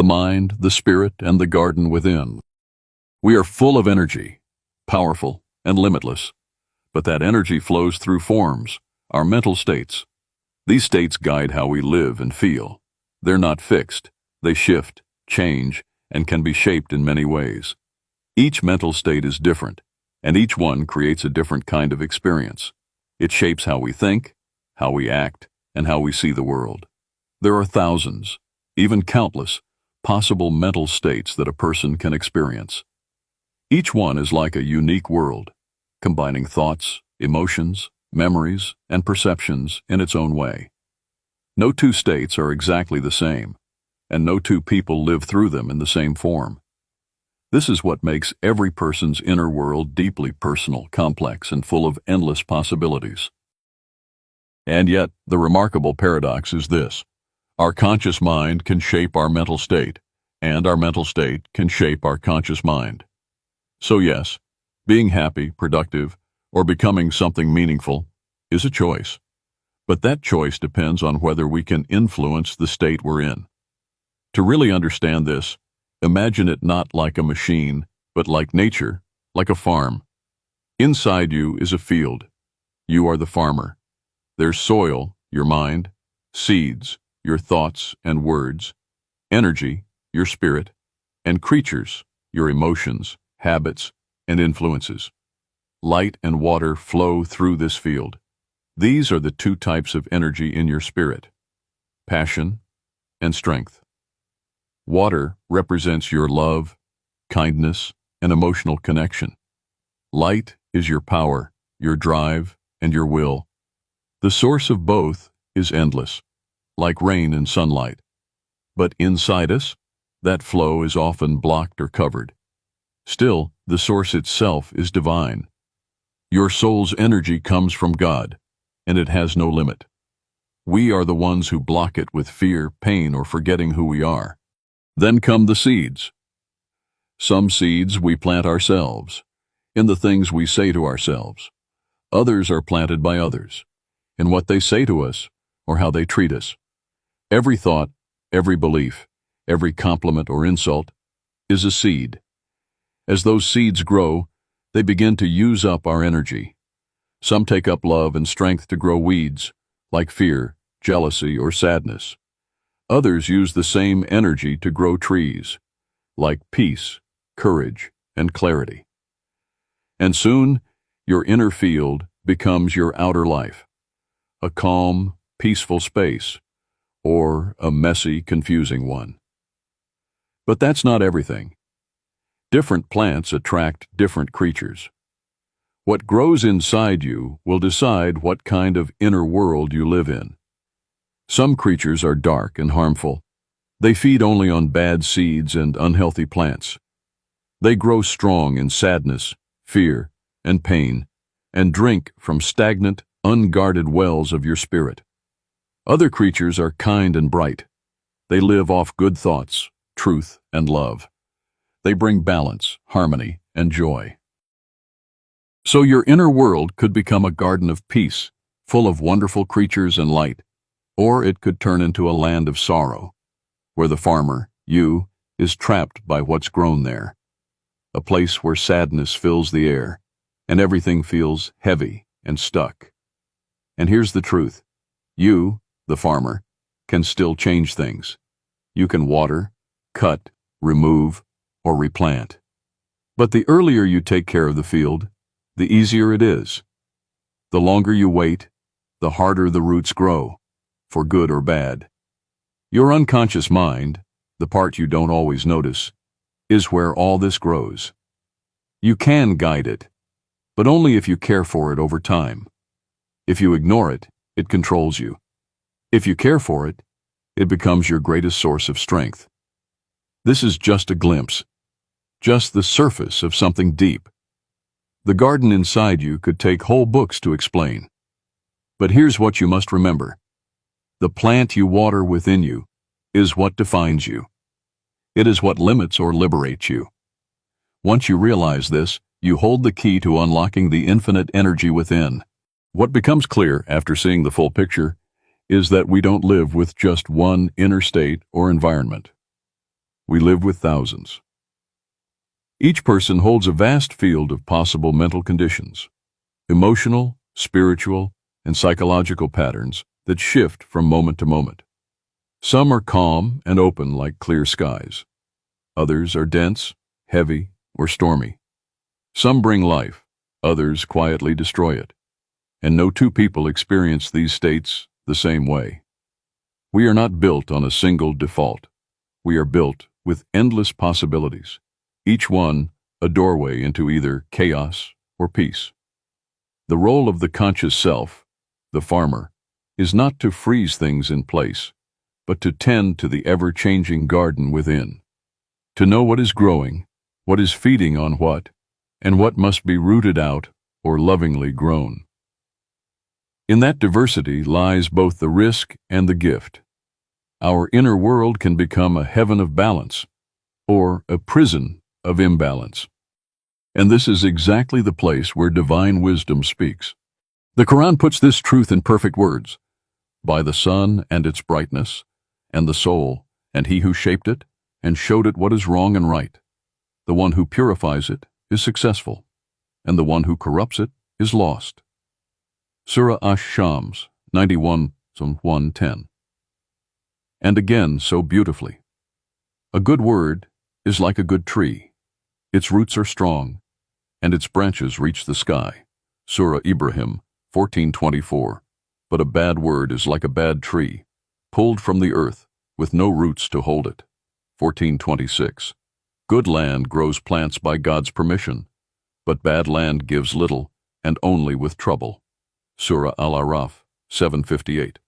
the mind, the spirit, and the garden within. We are full of energy, powerful and limitless, but that energy flows through forms, our mental states. These states guide how we live and feel. They're not fixed. They shift, change, and can be shaped in many ways. Each mental state is different, and each one creates a different kind of experience. It shapes how we think, how we act, and how we see the world. There are thousands, even countless, possible mental states that a person can experience. Each one is like a unique world, combining thoughts, emotions, memories, and perceptions in its own way. No two states are exactly the same, and no two people live through them in the same form. This is what makes every person's inner world deeply personal, complex, and full of endless possibilities. And yet, the remarkable paradox is this: our conscious mind can shape our mental state, and our mental state can shape our conscious mind. So yes, being happy, productive, or becoming something meaningful is a choice. But that choice depends on whether we can influence the state we're in. To really understand this, imagine it not like a machine, but like nature, like a farm. Inside you is a field. You are the farmer. There's soil, your mind, seeds, your thoughts and words, energy, your spirit, and creatures, your emotions, habits, and influences. Light and water flow through this field. These are the two types of energy in your spirit: passion and strength. Water represents your love, kindness, and emotional connection. Light is your power, your drive, and your will. The source of both is endless, like rain and sunlight. But inside us, that flow is often blocked or covered. Still, the source itself is divine. Your soul's energy comes from God, and it has no limit. We are the ones who block it with fear, pain, or forgetting who we are. Then come the seeds. Some seeds we plant ourselves, in the things we say to ourselves. Others are planted by others, in what they say to us or how they treat us. Every thought, every belief, every compliment or insult is a seed. As those seeds grow, they begin to use up our energy. Some take up love and strength to grow weeds, like fear, jealousy, or sadness. Others use the same energy to grow trees, like peace, courage, and clarity. And soon, your inner field becomes your outer life, a calm, peaceful space, or a messy, confusing one. But that's not everything. Different plants attract different creatures. What grows inside you will decide what kind of inner world you live in. Some creatures are dark and harmful. They feed only on bad seeds and unhealthy plants. They grow strong in sadness, fear, and pain, and drink from stagnant, unguarded wells of your spirit. Other creatures are kind and bright. They live off good thoughts, truth, and love. They bring balance, harmony, and joy. So your inner world could become a garden of peace, full of wonderful creatures and light, or it could turn into a land of sorrow, where the farmer, you, is trapped by what's grown there. A place where sadness fills the air, and everything feels heavy and stuck. And here's the truth. You, the farmer, can still change things. You can water, cut, remove, or replant. But the earlier you take care of the field, the easier it is. The longer you wait, the harder the roots grow, for good or bad. Your unconscious mind, the part you don't always notice, is where all this grows. You can guide it, but only if you care for it over time. If you ignore it, it controls you. If you care for it, it becomes your greatest source of strength. This is just a glimpse, just the surface of something deep. The garden inside you could take whole books to explain. But here's what you must remember. The plant you water within you is what defines you. It is what limits or liberates you. Once you realize this, you hold the key to unlocking the infinite energy within. What becomes clear after seeing the full picture is that we don't live with just one inner state or environment. We live with thousands. Each person holds a vast field of possible mental conditions, emotional, spiritual, and psychological patterns that shift from moment to moment. Some are calm and open like clear skies. Others are dense, heavy, or stormy. Some bring life, others quietly destroy it. And no two people experience these states the same way. We are not built on a single default. We are built with endless possibilities, each one a doorway into either chaos or peace. The role of the conscious self, the farmer, is not to freeze things in place, but to tend to the ever-changing garden within, to know what is growing, what is feeding on what, and what must be rooted out or lovingly grown. In that diversity lies both the risk and the gift. Our inner world can become a heaven of balance, or a prison of imbalance. And this is exactly the place where divine wisdom speaks. The Quran puts this truth in perfect words. By the sun and its brightness, and the soul, and he who shaped it, and showed it what is wrong and right. The one who purifies it is successful, and the one who corrupts it is lost. Surah Ash-Shams, 91:110. And again so beautifully. A good word is like a good tree. Its roots are strong, and its branches reach the sky. Surah Ibrahim, 14:24. But a bad word is like a bad tree, pulled from the earth, with no roots to hold it. 14:26. Good land grows plants by God's permission, but bad land gives little, and only with trouble. Surah Al-Araf, 7:58.